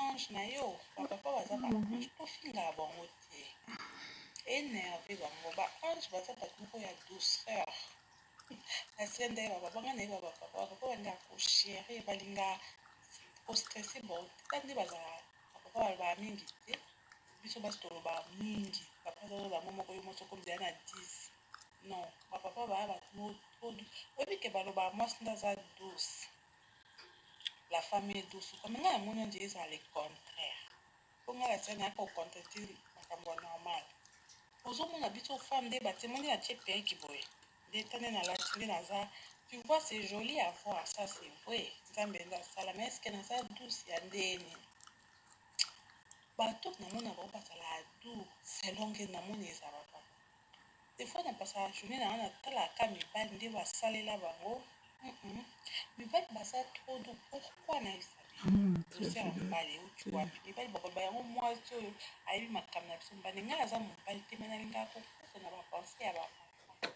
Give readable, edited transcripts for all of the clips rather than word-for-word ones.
ange na yo bapapa baza baange tofinga bango te énervé bango baange baza bato moko ya douceur asie nde babanga na ye bapapa balinga kochéri balinga kostresse bon tata nde bazala bapapa balobaka mingi te biso basi tolobaka mingi papa toloba mo moko yo moso komdela na 10 non bapapa baya bato oyebi ke balobaka mwasi nde aza douce la famille douce comme nga ya moni ondie ezala le contraire mpo nga latia nayaka ocontrete makambo ya normal ozomona biso femme nde batemoni na tie periki boye nde tane nalati nde naza tu vois c'est joli à voir ça c'est vrai nzambe nde asala mais estce naza douce ya ndeni bato namona bango bazala doux selon ke namoni eza bapapa des fois na pasaka journée nanga natalaka mibali nde basalela bango mibali baza trop doux pourquoi nayebisa biso ya mobali euti wapi mibali bakoba yango mwasi oyo ayebi makambo na biso mobali ngai aza mobali te me nalingaka kokufa na bapense ya bapapa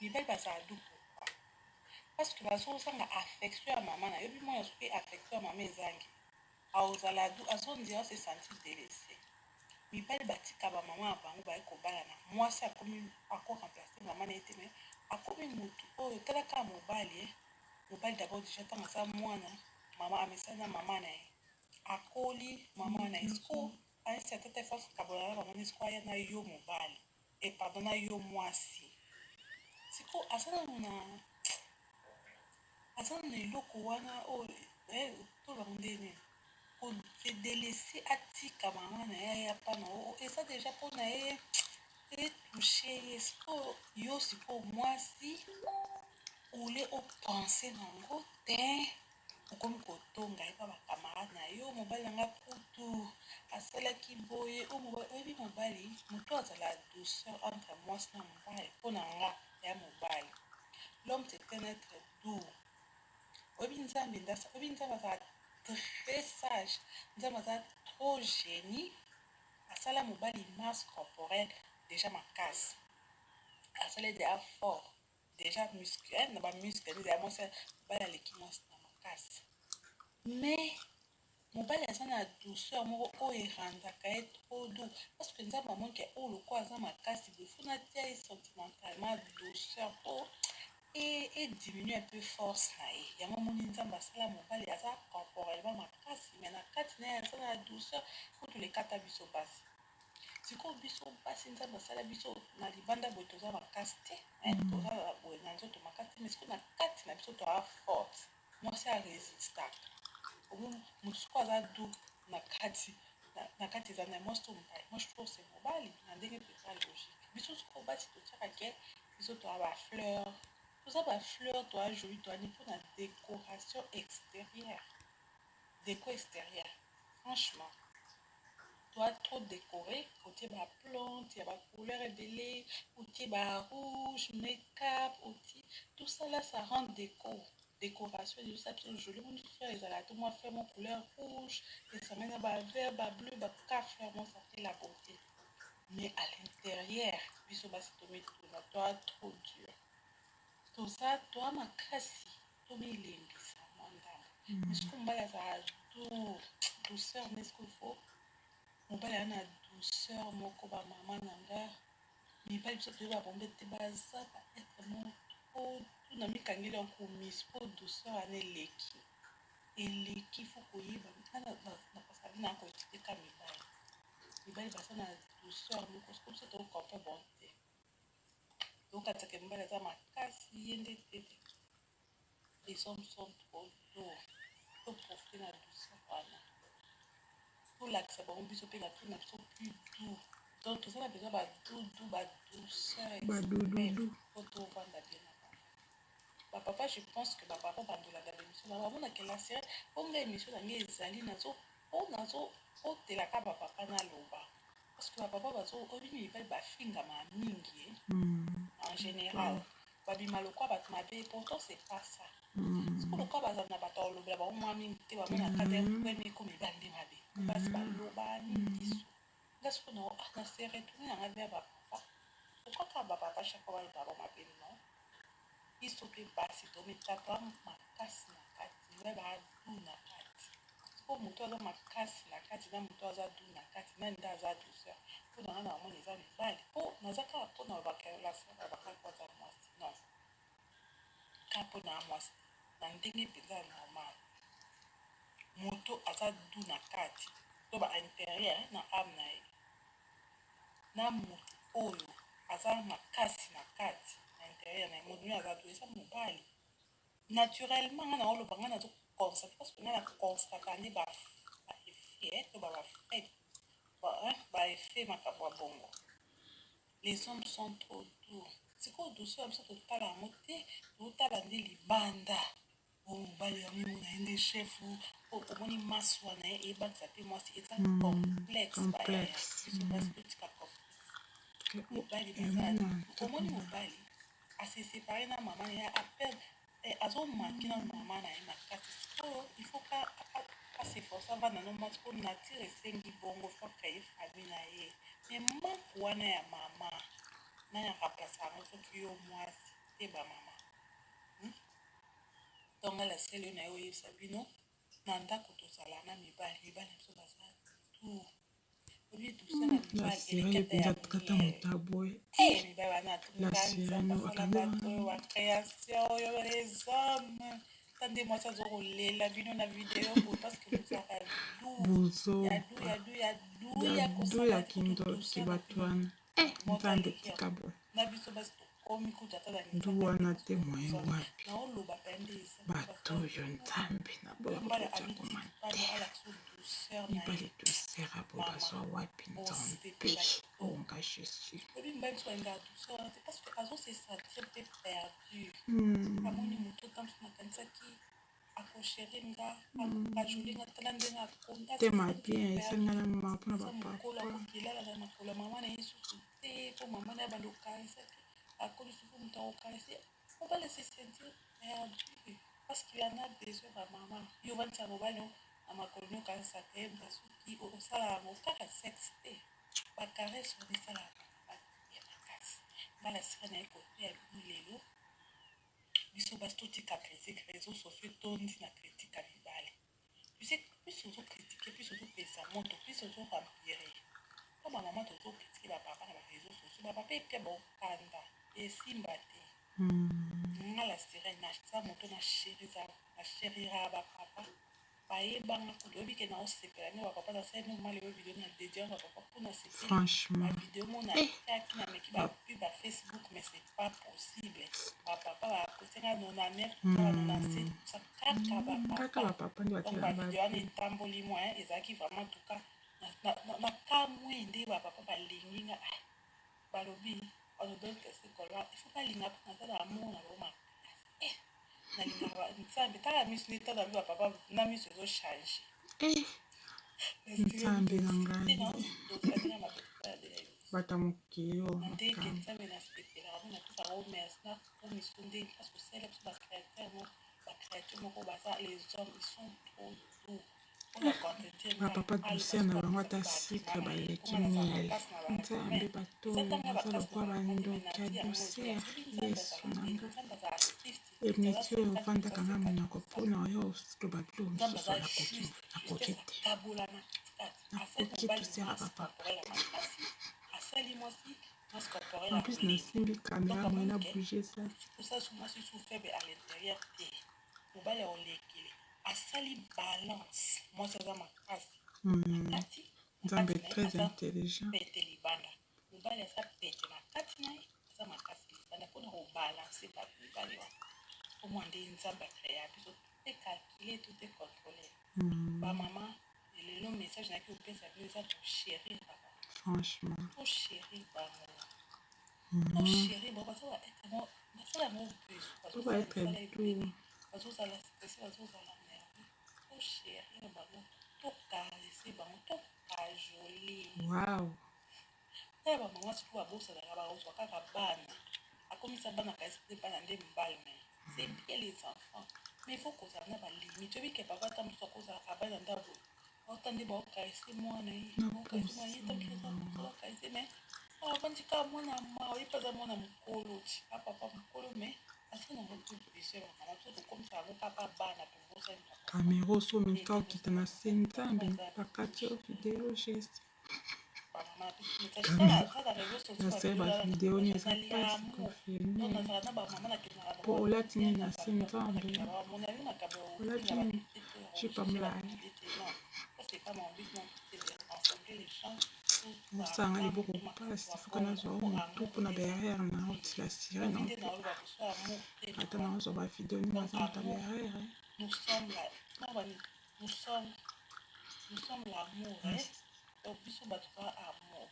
mibali bazala doux pourquoi parce que bazozanga affection ya mama na yobi mwana soki affection ya mama ezangi aozala doux azondira se sentir délaissé mibali batika bamama ya bango baye kobalana mwasi akomi akoremplace mama na ye te me akomi motu oyo talaka mobali mobali d'abord déjà ntango aza mwana mama amesana mama na ye akoli mama na ye siko aisi atata efase kabolana mama na siko aya na yo mobali pardon na yo mwasi siko aza na eloko wana oyo tolongo ndeni kodélaissé atika mama na ye aya mpana eza déjà mpona ye etouche ye siko yo siko mwasi ole opense nango te okomi kotonga ye mpa bakamarade na yo mobali nanga kutu asalaki boye oyebi mobali moto azala douceur entre mwasi na mobali mpona nga ya mobali l'homme c'est un être doux oyebi nzambe azala très sage nzambe aza trop génie asala mobali masse corporelle déjà makasi asala déjà fort déjà musculaire na bamuscle ezala mwasi mobali aleki mwasi na makasi mais mobali aza na douceur moko oyo erandaka ye trop doux parce que nzambe amonike oyo lokwa aza makasi befuna tia ye sentimentalement douceur mpo ediminue un peu force na ye yango moni nzambe asala mobali aza corporellement makasi mais na kati na ye aza na douceur po tolekata biso basi sikoyo biso basi nzambe asala biso na libanda boye toza makasi te toza boye na nzoto makasi te mais sikoyo na kati na biso toza forte mwasi aresistaka moto sikoyo aza doux na kati eza na mwasi to mobali moi je trouve c'est mobali na ndenge peza logique biso sikoyo basi totiaka ke biso toza bafleur toza bafleur toza joli toani mpona décoration extérieure déco extérieure franchement toi trop décoré otie baplante ya bacouleur ebele otie barouge make-up otie tout ça là ça rend décoration et ça biso joli moni fleur ezala te mwa fleur mo couleur rouge esangani na bavert bableu baka fleur mo ça fait la beauté mais à l'intérieur biso basi tomituna toa trop dur toza toa makasi tomilembisa mwa ndambo esiko mobali azala douceur nesiko faut mobali aza na douceur moko bamama na nga mibali biso toyeba bombe te baza baetre moko tuna mikangeli yango komisi mpo douceur ana eleki fo koyeba na pasali na kotikika mibali baza na douceur moko siko biso tokokompe bon te tokatisaka mibali aza makasi ye nde tete les hommes sont trop doux toprofite na douceur wana tolakisa bango biso mpe bato na biso plus doux donc toza na besoin badudu badouceur extrême po tovanda bien na bango bapapa je pense que bapapa bandolaka bémission na bamonaka la série mponga émission nange ezali nazotelaka bapapa naloba parce que bapapa bazobimi mibali bafingama mingi en général babima lokwa bato mabe pourtant c'est pas ça siko lokwa bazala na bato alobela bango mwa mingi te bamonaka te kwemiko mibali nde mabe basi baloba mingi so nga siko na se retourne nanga bia bapapa okaka bapapa chaque fois baloba bango mabe non biso mpe basi tomitaka makasi na kati mibali badu na kati sikoyo moto aza makasi na kati na moto aza du na kati nani nde aza douceur mpo na nga na omona eza mibali mpo naza kaka mpona bakarelation babakaki aza mwasi non kaka mpona mwasi na ndenge mpenza normal moto aza du na kati to baintérieur na ame na ye na moto oyo aza makasi na kati na intérieur na ye moto oyo aza du eza mobali naturellement nga na oloba nga nazo constate parce que nga na constate nde baeffet to babafet baeffet makambo ya bongo les hommes sont trop doux sikoyo douceur biso totala yango te totala nde libanda o mobali yango mona ye nde chef omoni maswa na ye eyebakisa mpe mwasi eza complexe bayaya biso basi totika complexe mobali baza omoni mobali asesepare na mama na ye apele azomaki na mama na ye na kati sikoyo ifoka aseforce avanda no mwasi mpo natire esengi bongo foka ye famille na ye me manque wana ya mama nani akaplace yango soki yo mwasi te bamama ntonga la sele oyo na ye oyebisa bino na ndako tozala na mibali na biso baza tu obi douceur na mibali elekete ya mibali wana tunganzamba mpona bato oyo bacréation oyo les hommes tande mwasi azokolela bino na video boye parce que bozaka du ya kindoki bato wana nzambe tika boye na biso basi tokomi kuta ata ndu wana te moye wapi naoloba pende bato oyo nzambe na boya kotoja komantere mibali tosera bo bazwa wapi nzambe onga jésus obi mibali so balinga douceur wana te parce que azosesentir mpe perdu amoni moto tamso nakanisaki akoshere nga akajoli nga tala ndenge akonda tema bien esengana mama mpona mokolo bapapa akokilalaka na kola mama na ye susu te mpo mama na ye bando okarisaki akoli susu moto akokarisi mobali asesentir perdu parce qu'il en a besoin ba mama yo vandisa mobali na makolo ni okarisaka ye basuki osala yango kaka sexe te bakarese wana esalaka ya makasi mbala sika na ye kote ya bino lelo biso basi totika critique réseaux sociaux tondi na critique ya mibale plus ozokritike plus ozopesa moto plus ozorampire mpo bamama tozokritike bapapa na baréseaux sociaux bapapa epia bokanda esimba te nga la sirene naza moto na sherira bapapa bayebanga kutu oyebi ke naosepela nde bapapa nasali nomali oyo video na dédian bapapa mpona sepeli bavideo mo natiaki na meki bapu bafacebook mais c'est pas possible bapapa bakosenga 99 kaka bapapa donc bavideo wana etamboli mwa ezalaki vraiment tuka na kamwe nde bapapa balingi nga balobi onodokesekola ifo balinga mpo nazala amour na bao makasi nalingaka nzambe tala miso nde tala bi bapapa na miso ezochange nzambe na ngai bata mokili oyo ndenge nzambe nasepelaka mpo napesaka o merci na komiso ndenge parce que osala biso bacréature moko baza les hommes ils sont trop doux bapapa douceur na bango ata sucre baleki miel nzambe bato oyo baza lokwa bandoki ya douceur yesu na nga emiti oyo ovandaka nga monoko mpona oyo loba bilo mosusu nakoki te nakoki douceur ya bapapa en plus nasimbi kamera moye na bouge asali balance mwasi aza makasi nzambe très intelligent pete libanda mobali aza pete na kati na ye aza makasi libanda mpona kobalanse bato mibali wana omwa nde nzambe akrea biso te calcule to te contrôle bamama lelo message nayaki kopesa bino eza toshérir baba franchement toshérir bango toshérir bango basala yango besu bazozala stressé bazozala nerveux toshérir bango tokarese bango tokajole tala bamama siko babosanaka bazwa kaka bana akomisa bana kasi te bana nde mibali na ye c'est bien les enfants mais faut kozala na balimite oyebi ke papa ata mosusu akozalaka bana ndabo ota nde baokarese mwana ye bakarese mais avandika mwana ma oyebi aza mwana mokolo ti apapa mokolo mais Caméra so mika okita na se nzambe bakati yo video geste na se bavideo ni eza mpasi kofilme mpo olati nini na se nzambe olati nini jipa molayi osanga liboko mpasi foka nazwa o motu mpona barrière na otila sire na ote ata nazwa bavideo nini aza moto ya barrière Nous sommes l'amour, hein? Donc, nous sommes amour.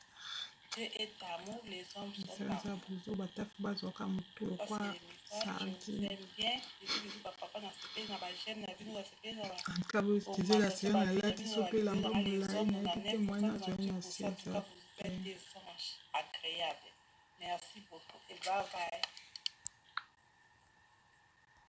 Dieu est amour, les hommes sont amour. bazwaka motu lokwa sardi ankabotizela sire nalati so mpe elamba molai nayebi te mwani azwai na se eza agréable. Merci beaucoup. Et bye bye.